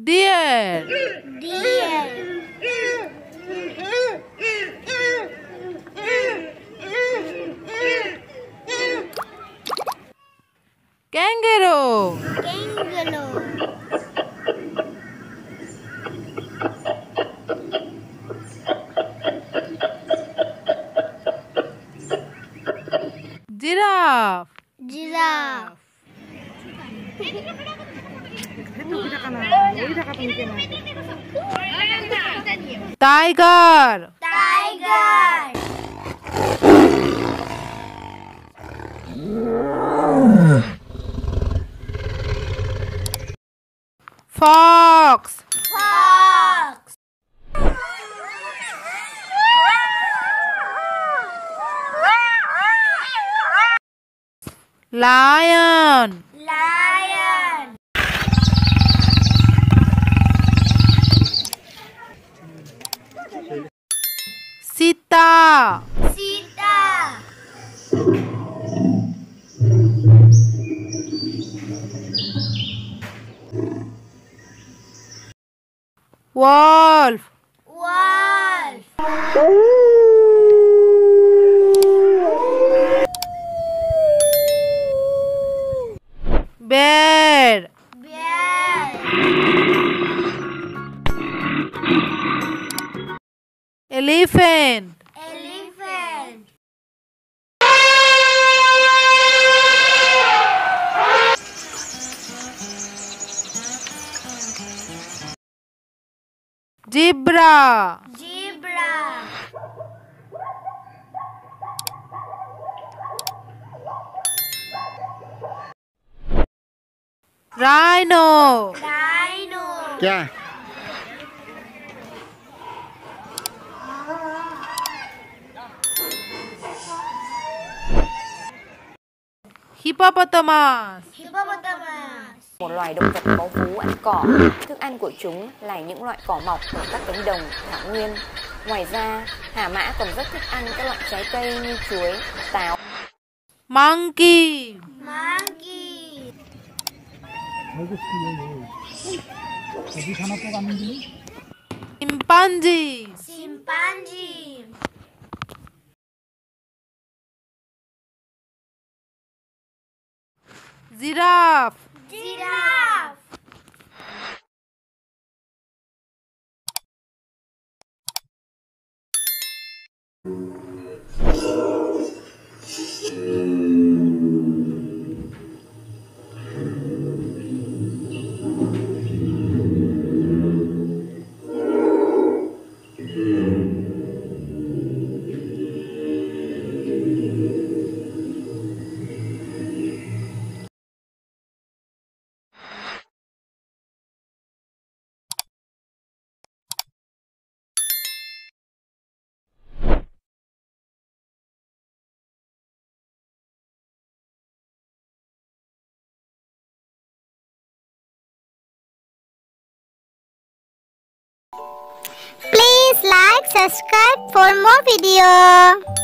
Deer. Deer. Kangaroo. Kangaroo. Giraffe. Giraffe. Tiger. Tiger. Fox. Fox. Lion. Lion. Cheetah. Cheetah. Wolf. Wolf. Bear. Bear. Elephant. Elephant. Zebra. Zebra. Rhino. Rhino. क्या Hippopotamus. Hippopotamus. Một loài động vật báu vú ăn cỏ. Thức ăn của chúng là những loại cỏ mọc ở các cánh đồng, thảo nguyên. Ngoài ra, hà mã còn rất thích ăn các loại trái cây như chuối, táo. Monkey. Monkey. Chimpanzee. Chimpanzee. Giraffe. Giraffe. Please like, subscribe for more video.